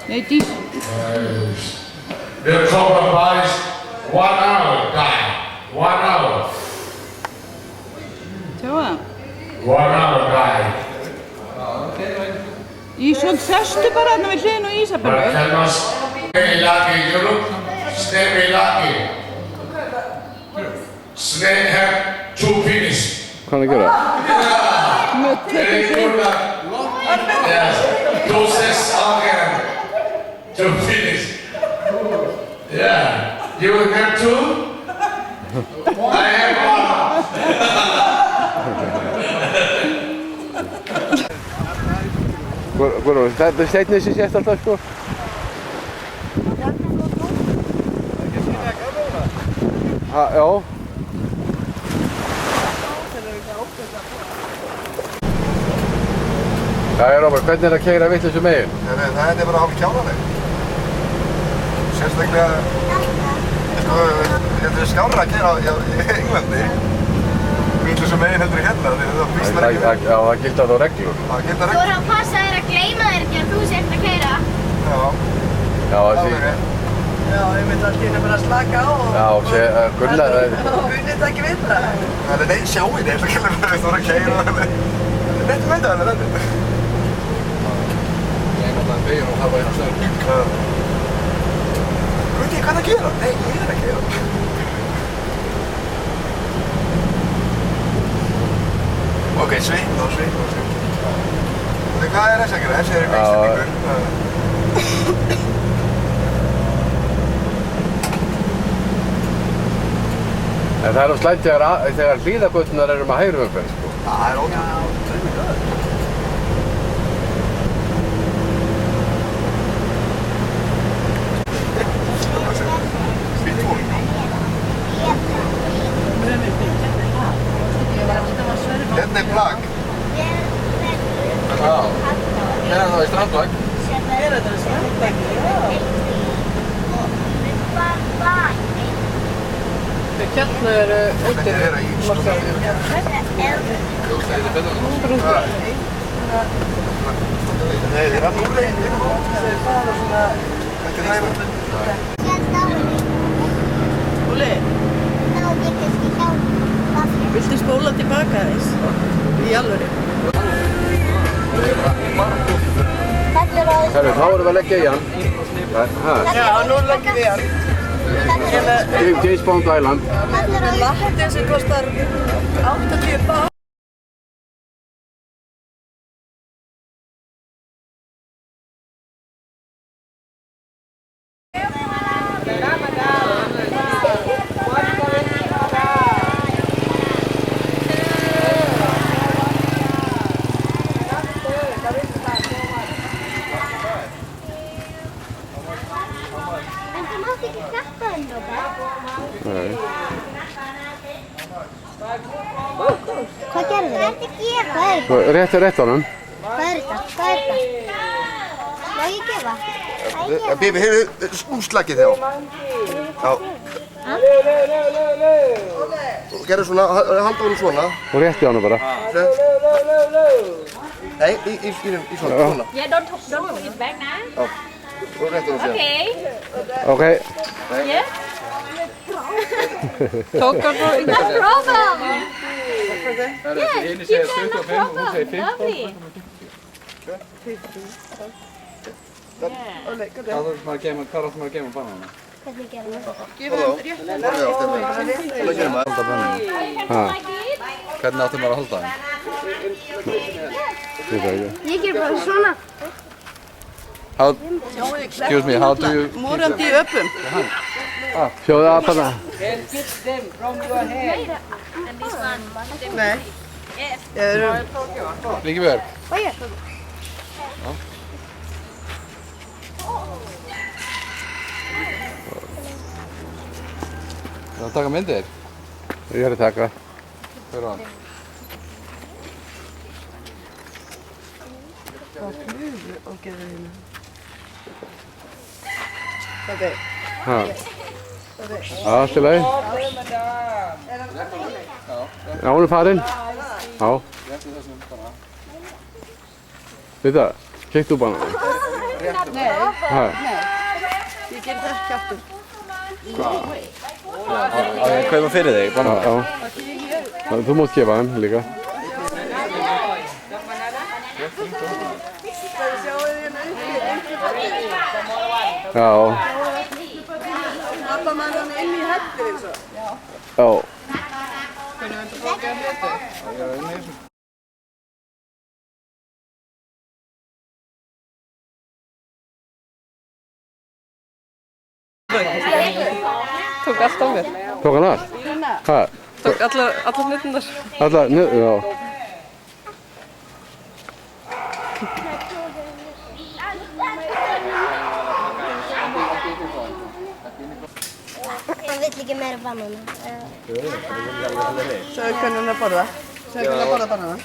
Nei, dís. The compromise 1 hour, guy. 1 hour. Sjáu það? 1 hour, guy. Ísolt, sestu bara hérna við hliðinu á Ísabellu. But cannot stay lucky. You look, stay lucky. Snake have 2 finish. Hvað er að gera? Very good. Yes. 2 sets again. 2 finish. Yeah. You have 2? I have 1. Guðrún, þetta er steinnið sem sést alltaf, sko. Já. Já, Róbert, hvernig er að keyra vitlausu megin? Það er bara hálf kjánaleg. Sérstaklega, sko, þetta er skárra að keyra í Englandi. Vitlausu megin heldur í hérna, því það vísnar ekki við. Já, það gilda þá reglur. Það gilda Þú reglur. voru að passa þér að gleyma þér ekki að þú sért að keyra. Já, Já, það þessi... er rétt. Já, ég myndi alltaf hérna bara að slaka á og... Já, Gunnar... Munið þetta ekki við það? Það er neins sjáið, ég ætla að kella það, þú voru að keyra. Það er neitt með það, þetta. Ég notaði byggjum og hafa hérna stöðum. Veit ég hvað að gera? Nei, ég er að keyra. Ok, sving. Hvað er þessi að gera? Þessi er Íslendingur. En það er á slæmt þegar hlíðagöturnar eru með hægri umferð, sko. Það er ótrúlega. Hérna er plagg. Já. Hérna er það í strandvagn. Hérna er þetta strandvagn, já. Hérna eru Þetta er í stúdíu. Nei, þið er alveg úrleginn. Þetta er hægum. Óli, viltu spóla tilbaka þess? Í alvöru? Herru, þá erum við að leggja í hann. Já, nú leggjum við hann. James Bond Island. Latten sem kostar 80 bá. Hvað gerðu þið? Hvað er þetta? Rétt honum. Hvað er þetta? Má ég gefa? Bibi, heyrðu, úslagið þjá. Já. Gerðu svona, halda honum svona. Og rétti honum bara. Nei, í svona. Yeah, don't put it back now. Já. Og rétti honum síðan. Ok. Yeah. Tók hann og No problem. Þessi eini segir 25 og hún segir 15. Hvað átt maður að geima banana? Hvernig gerum við? Hvernig áttu maður að halda það? Ég ger bara svona. Excuse me, how do you... Morandi í öpum. Sjóðu að banana. Nei. Ég eru... Líki björg. Það að taka myndir? Ég er að taka. Hver var hann? Hvað flugu og gerðu hérna? Ok. Hæ? Allt í lagi. Já, hún er farinn. Já. Þetta, keyptu banana. Ha, Ég ger það ekki aftur. Á ég að kaupa fyrir þig, já, já. Þú mátt gefa þeim líka. Já, Pappa maður hann inn í hellu eins og. já. Tók allt á mér. Tók hann allt? Ha, Tók allar hlutinnar. alla, já. Hann vill ekki meira banana. Sjáðu hvernig hann er að borða. Sjáðu hvernig hann er að borða banana.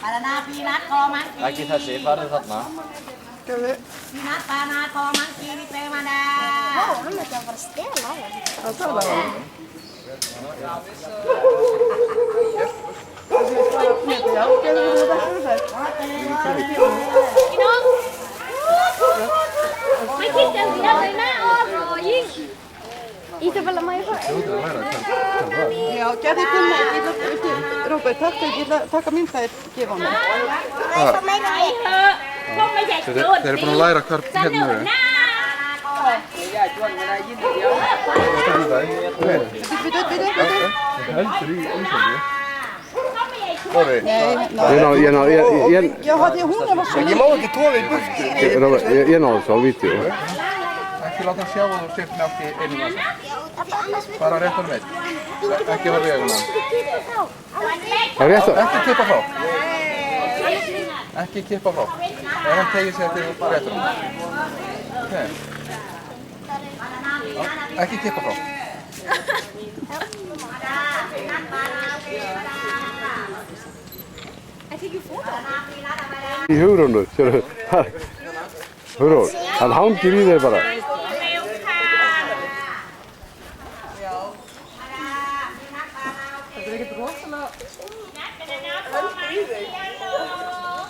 Banana peanut kho monkey. Ekki þessi, farðu þarna. Sjáðu. Peanut banana kho monkey with banana. Hann ætla að fara að stela á hann. Það tala á hann. Já, gerðu þú þetta fyrir þær. Mấy chiếc chân gì đâu rồi má ôm rồi Duyên. Isabella má ég fara? Já, gerðu kunna. Ég ætla, Róbert, takk, ég ætla að taka myndaðir, gefa hann. Má ég fá meira við? Þeir eru búin að læra hvar hérna eru. Heldur í Íslandi. Dóri, Já, því hún er að ég má ekki tóða í burtu. Ég náðu svo á vídeo. Ekki láta hann sjá að þú sért með allt í einu vasa. Bara rétt honum eitt. Ekki horfa í augun á hann. Það er rétt að... Ekki kippa frá. Ekki kippa frá. Ef hann tegir sig eftir rétt honum. Okay. Ekki kippa frá. Í Hugrúnu, sérðu. Hugrún, hann hangir í þeir bara. Þetta er ekkert rosalega heldur í þig.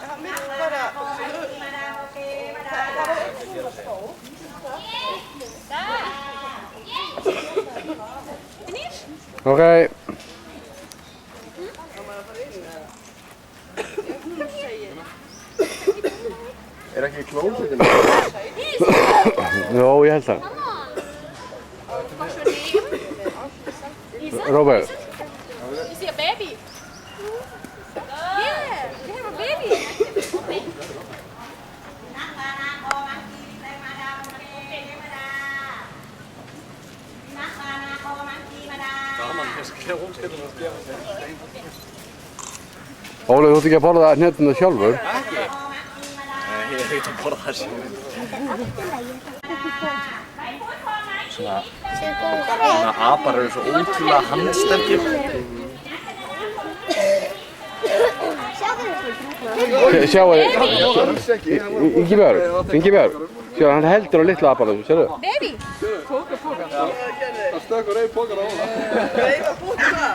Hann vil bara... Ok. Er ekki klósitinn? Jó, ég held það. Robert. You see a baby? Yeah, you have a baby. Óli, þú ert ekki að borða hnettina sjálfur? Nei, ég heit að borða það sjálfur. Svona apar eru svo ótrúlega handsterkir. Sjáu, Ingibjörg, sjáu, hann heldur á litla aparnum, sérðu? Baby! Það stökkur reyð pókar á það. Reyða búta!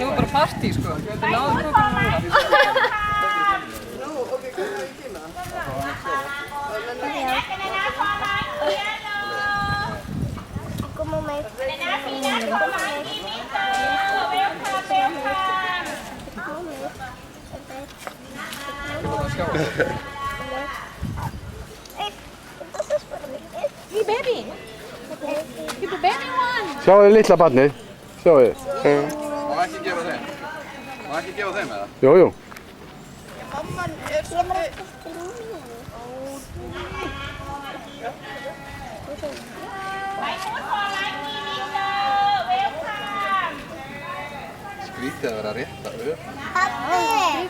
Nú er bara partí, sko. Þetta náður kokkar núna. Nú, ok, hvað er ekki hérna? Koma með. Hey, baby! Give the baby one! Sjáu þið litla barnið, sjáu þið. Má ekki gefa þeim? Má ekki gefa þeim eða? Jú, jú. Mamman er svolítið... Skrítið að vera rétt að öf. Pappi!